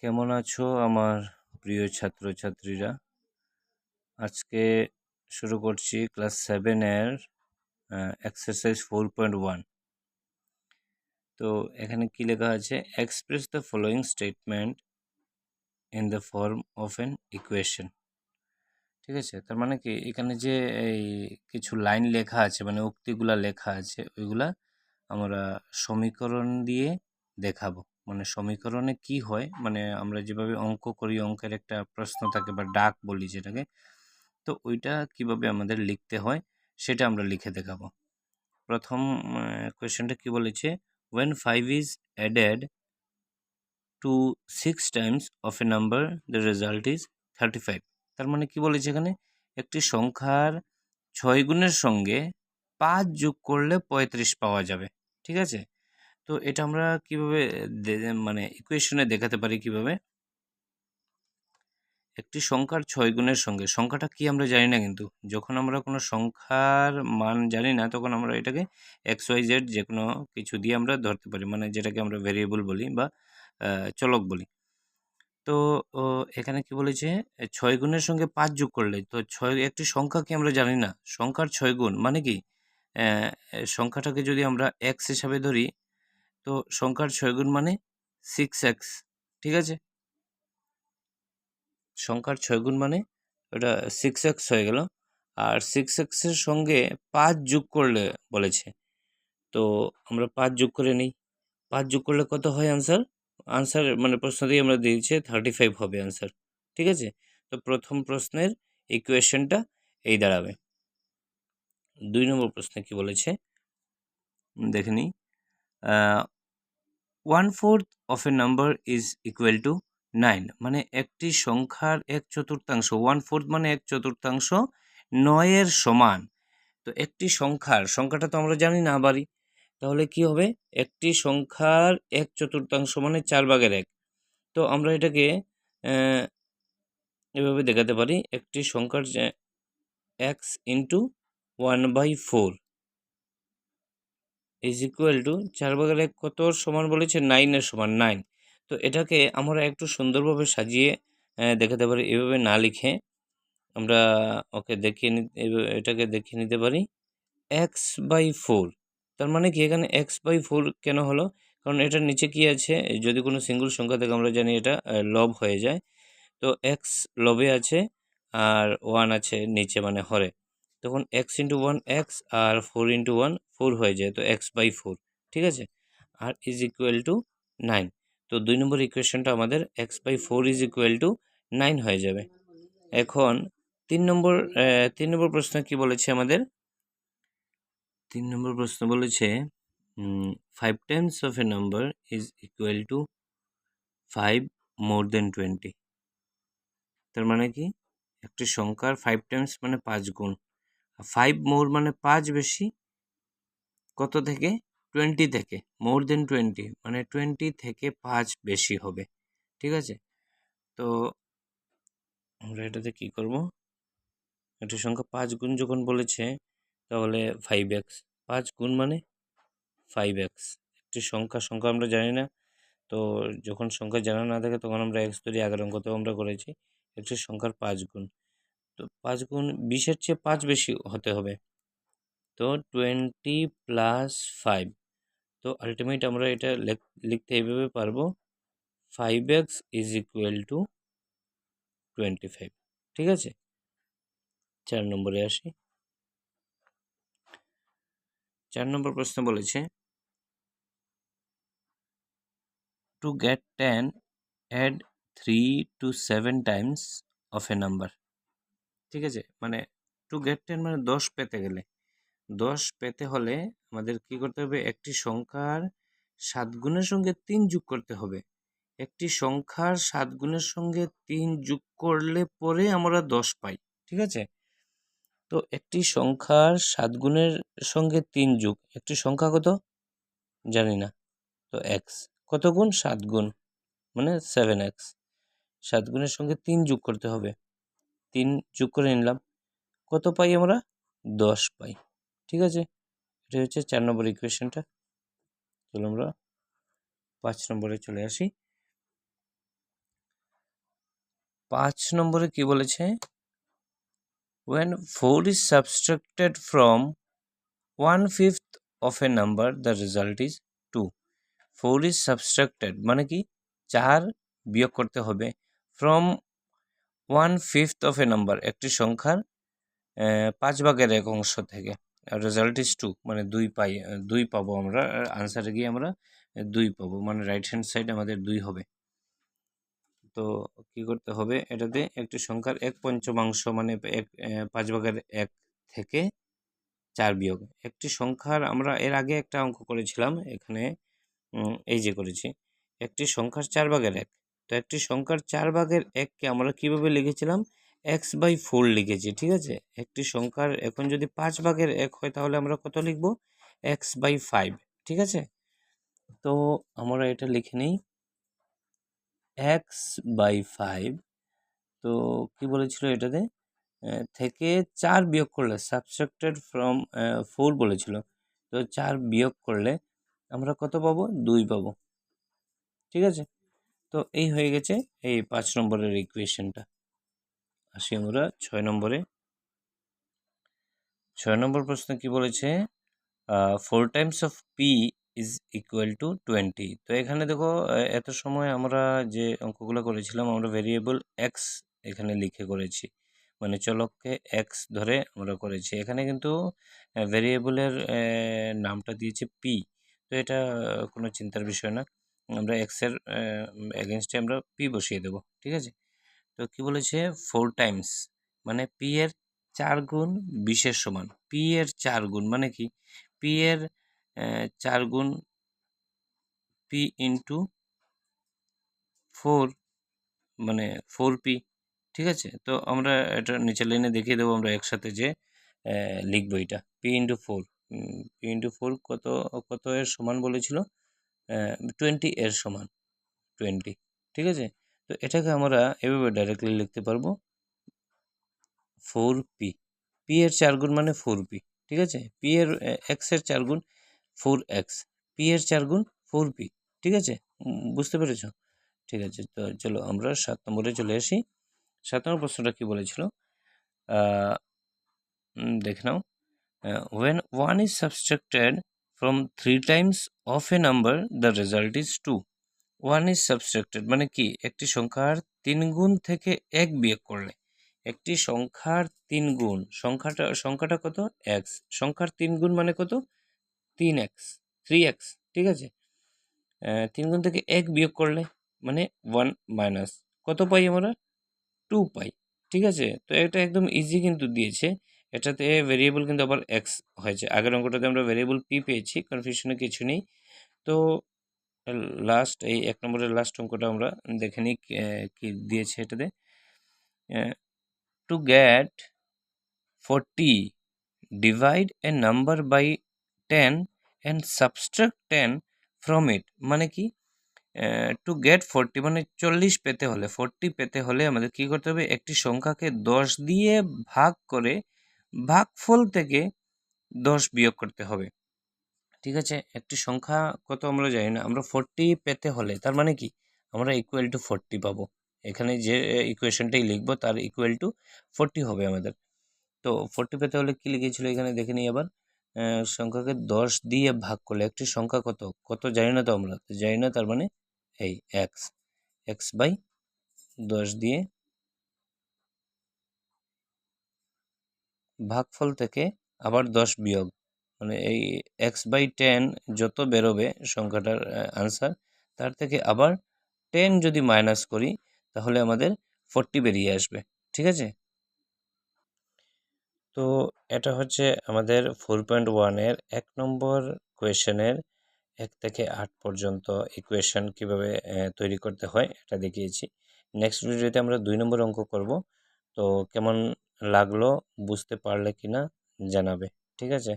কেমন আছো আমার প্রিয় ছাত্রছাত্রীরা? আজকে শুরু করছি ক্লাস 7 এর এক্সারসাইজ 4.1। তো এখানে কি লেখা আছে? Express the following statement in the form of an equation. ঠিক আছে, তার মানে কি এখানে যে এই কিছু লাইন লেখা আছে, মানে উক্তিগুলা লেখা আছে, ওইগুলা আমরা সমীকরণ দিয়ে দেখাবো। মানে সমীকরণে কি হয়, মানে আমরা যেভাবে অঙ্ক করি, অঙ্কের একটা প্রশ্ন থাকে বা ডাক বলি যেটাকে, তো ওইটা কিভাবে আমাদের লিখতে হয় সেটা আমরা লিখে দেখাবো। প্রথম কোয়েশ্চেনটা কি বলেছে? when 5 is added to 6 times of a number the result is 35। তার মানে কি বলেছে এখানে? একটি সংখ্যার 6 গুণের সঙ্গে 5 যোগ করলে 35 পাওয়া যাবে। ঠিক আছে, তো এটা আমরা কিভাবে মানে ইকুয়েশনে দেখাতে পারি কিভাবে? একটি সংখ্যার 6 গুণের সঙ্গে, সংখ্যাটা কি আমরা জানি না, কিন্তু যখন আমরা কোনো সংখ্যার মান জানি না তখন আমরা এটাকে XYZ যে কোনো কিছু দিয়ে আমরা ধরতে পারি, মানে যেটাকে আমরা ভেরিয়েবল বলি বা চলক বলি। তো এখানে কি বলেছে? 6 গুণের সঙ্গে 5 যোগ করলে, তো 6 একটি সংখ্যাকে আমরা জানি না, সংখ্যার 6 গুণ মানে কি? সংখ্যাটাকে যদি আমরা x হিসাবে ধরি, তো সংখ্যার 6 গুণ মানে 6x। ঠিক আছে, সংখ্যার 6 গুণ মানে ওটা 6x হয়ে গেল। আর 6x এর সঙ্গে 5 যোগ করলে বলেছে, তো আমরা 5 যোগ করে নিই। 5 যোগ করলে কত হয় আনসার? আনসার মানে প্রশ্ন দিয়ে আমরা দিয়েছি 35 হবে আনসার। ঠিক আছে, তো প্রথম প্রশ্নের ইকুয়েশনটা এই দাঁড়াবে। 2 নম্বর প্রশ্নে কি বলেছে দেখে নিই। 1/4 of a number is equal to 9। মানে একটি সংখ্যার 1/4, 1/4 মানে 1/4 9 এর সমান। তো একটি সংখ্যাটা তো আমরা জানি না আবারই, তাহলে কি হবে? একটি সংখ্যার 1/4 মানে 4/1। তো আমরা এটাকে এভাবে দেখাতে পারি, একটি সংখ্যার x into 1/4 is equal to 4/1 কত সমান বলেছে? 9 এর সমান 9। তো এটাকে আমরা একটু সুন্দরভাবে সাজিয়ে দেখাতে পারি, এভাবে না লিখে আমরা ওকে দেখিয়ে এটাকে দেখিয়ে নিতে পারি x/4। তার মানে কি এখানে x/4 কেন হলো? কারণ এটার নিচে কি আছে? যদি কোনো সিঙ্গল সংখ্যা থেকে আমরা জানি এটা লব হয়ে যায়, তো x লবে আছে আর 1 আছে নিচে মানে হরে, তখন x ইন্টু 1 x আর 4 ইন্টু 1 4 হয়ে যায়, তো x/4। ঠিক আছে, আর ইজ ইকুয়াল টু 9। তো 2 নম্বর ইকুয়েশনটা আমাদের x/4 ইজ ইকুয়াল টু 9 হয়ে যাবে। এখন 3 নম্বর প্রশ্ন কি বলেছে আমাদের? 3 নম্বর প্রশ্ন বলেছে 5 Times of A number is equal to 5 মোর দেন 20। তার মানে কি? একটি সংখ্যার 5 টাইমস মানে 5 গুণ, 5 মোর মানে 5 বেশি, কত থেকে? 20 থেকে। মোর দেন 20 মানে 20 থেকে 5 বেশি হবে। ঠিক আছে, তো আমরা এটাতে কি করব? একটি সংখ্যা 5 গুণ যখন বলেছে তাহলে 5x, 5 গুণ মানে 5x। একটি সংখ্যা আমরা জানি না, তো যখন সংখ্যা জানা না থাকে তখন আমরা x ধরি, আগের অঙ্কতেও আমরা করেছি। একটি সংখ্যার 5 গুণ, তো 5 গুণ 20-এর চেয়ে 5 বেশি হতে হবে, তো 20 প্লাস 5। তো আলটিমেট আমরা এটা লিখতে এইভাবে পারবো, 5x ইজ ইকুয়াল টু 25। ঠিক আছে, 4 নম্বরে আসি। 4 নম্বর প্রশ্ন বলেছে to get 10 add 3 to 7 times of a number। ঠিক আছে, মানে টু গেট 10 মানে 10 পেতে গেলে, 10 পেতে হলে আমাদের কি করতে হবে? একটি সংখ্যার 7 গুণের সঙ্গে 3 যোগ করতে হবে। একটি সংখ্যার 7 গুণের সঙ্গে 3 যোগ করলে পরে আমরা 10 পাই। ঠিক আছে, তো একটি সংখ্যার 7 গুণের সঙ্গে 3 যোগ, একটি সংখ্যা কত জানি না, তো x কত গুণ? 7 গুণ মানে 7x। 7 গুণের সঙ্গে 3 যোগ করতে হবে, 3 যোগ করে নিলাম, কত পাই আমরা? 10 পাই। ঠিক আছে, এটা হচ্ছে 4 নম্বর ইকুয়েশনটা। চলো আমরা 5 নম্বরে চলে আসি। 5 নম্বরে কি বলেছে, when 4 is subtracted from 1/5 of a number the result is 2. 4 is subtracted মানে কি 4 বিয়োগ করতে হবে from 1/5 of a number একটি সংখ্যার 5/1 অংশ থেকে, রেজাল্ট ইজ 2 মানে 2 পাবো আমরা, আনসারে গিয়ে আমরা 2 পাবো, মানে রাইট হ্যান্ড সাইড আমাদের 2 হবে। তো কি করতে হবে, এটাতে একটি সংখ্যার 1/5 মানে 5/1 থেকে 4 বিয়োগ। একটি সংখ্যার আমরা এর আগে একটা অঙ্ক করেছিলাম, এখানে এই যে করেছি একটি সংখ্যার 4/1, তো একটি সংখ্যার 4/1কে আমরা কিভাবে লিখেছিলাম, x/4 লিখেছি, ঠিক আছে। একটি সংখ্যার এখন যদি 5/1 হয় তাহলে আমরা কত লিখব, x/5, ঠিক আছে। তো আমরা এটা লিখে নিই x/5। তো কি বলেছিল এটাতে, থেকে 4 বিয়োগ করলে সাবট্রাক্টেড ফ্রম 4 বলেছিল, তো 4 বিয়োগ করলে আমরা কত পাবো, 2 পাবো, ঠিক আছে। তো এই হয়ে গেছে এই 5 নম্বরের ইকুয়েশনটা। আসি আমরা 6 নম্বরে। 6 নম্বর প্রশ্ন কি বলেছে, 4 Times of P is equal to 20। তো এখানে দেখো এত সময় আমরা যে অঙ্কগুলো করেছিলাম আমরা ভেরিয়েবল এক্স এখানে লিখে করেছি, মানে চলককে এক্স ধরে আমরা করেছি। এখানে কিন্তু ভেরিয়েবলের নামটা দিয়েছে পি, তো এটা কোনো চিন্তার বিষয় না, আমরা এক্সের এগেনস্টে আমরা পি বসিয়ে দেব, ঠিক আছে। তো কি বলেছে 4 টাইমস মানে পি এর 4 গুণ 20 সমান, পি এর 4 গুণ মানে কি, পি এর 4 গুণ পি ইন্টু 4 মানে 4p, ঠিক আছে। তো আমরা এটা নিচের লাইনে দেখিয়ে দেবো আমরা একসাথে যে লিখবো এটা পি ইন্টু 4, পি ইন্টু 4 কত কত এর সমান বলেছিল, 20 এর সমান 20, ঠিক আছে। তো এটাকে আমরা এভাবে ডাইরেক্টলি লিখতে পারবো 4p, পি এর 4 গুণ মানে 4p, ঠিক আছে। পি এর এক্স এর 4 গুণ 4x, পি এর 4 গুণ 4p, ঠিক আছে, বুঝতে পেরেছো, ঠিক আছে। তো চলো আমরা 7 নম্বরে চলে আসি। 7 নম্বর প্রশ্নটা কি বলেছিল, দেখে নাও, when 1 is subtracted from 3 times of a number the result is 2. 1 is subtracted মানে কি, একটি সংখ্যার 3 গুণ থেকে 1 বিয়োগ করলে, একটি সংখ্যার 3 গুণ, সংখ্যাটা কত, x, সংখ্যার 3 গুণ মানে কত, 3x, ঠিক আছে। 3 গুণ থেকে 1 বিয়োগ করলে মানে 1 মাইনাস কত পাই আমরা, 2 পাই, ঠিক আছে। তো এটা একদম ইজি কিন্তু দিয়েছে, এটাতে ভেরিয়েবল কিন্তু আবার এক্স হয়েছে, আগের অঙ্কটাতে আমরা ভেরিয়েবল পি পেয়েছি, কনফিউশনে কিছু নেই। তো লাস্ট এই 1 নম্বরের লাস্ট অঙ্কটা আমরা দেখে নিই কি দিয়েছে এটাতে, to get 40 divide a number by 10 and subtract 10 from it, মানে কি, টু গেট 40 মানে 40 পেতে হলে, 40 পেতে হলে আমাদের কি করতে হবে, একটি সংখ্যাকে 10 দিয়ে ভাগ করে ভাগফল থেকে 10 বিয়োগ করতে হবে, ঠিক আছে। একটি সংখ্যা কত আমরা জানি না, আমরা 40 পেতে হলে তার মানে কি, আমরা ইকুয়াল টু 40 পাবো, এখানে যে ইকুয়েশনটাই লিখবো তার ইকুয়াল টু 40 হবে আমাদের। তো 40 পেতে হলে কি লিখেছিল এখানে দেখে নিই আবার, সংখ্যাকে 10 দিয়ে ভাগ করলে, একটি সংখ্যা কত কত জানি না, তো আমরা জানি না, তার মানে এই x/10 দিয়ে ভাগফল থেকে আবার 10 বিয়োগ, মানে এই x/10 যত বেরোবে সংখ্যাটার আনসার, তার থেকে আবার 10 যদি মাইনাস করি তাহলে আমাদের 40 বেরিয়ে আসবে, ঠিক আছে। তো এটা হচ্ছে আমাদের 4.1 এর 1 নম্বর কোয়েশনের 1 থেকে 8 পর্যন্ত ইকুয়েশন কিভাবে তৈরি করতে হয় এটা দেখিয়েছি। নেক্সট ভিডিওতে আমরা 2 নম্বর অঙ্ক করব। তো কেমন লাগলো, বুঝতে পারলে কিনা জানাবে, ঠিক আছে।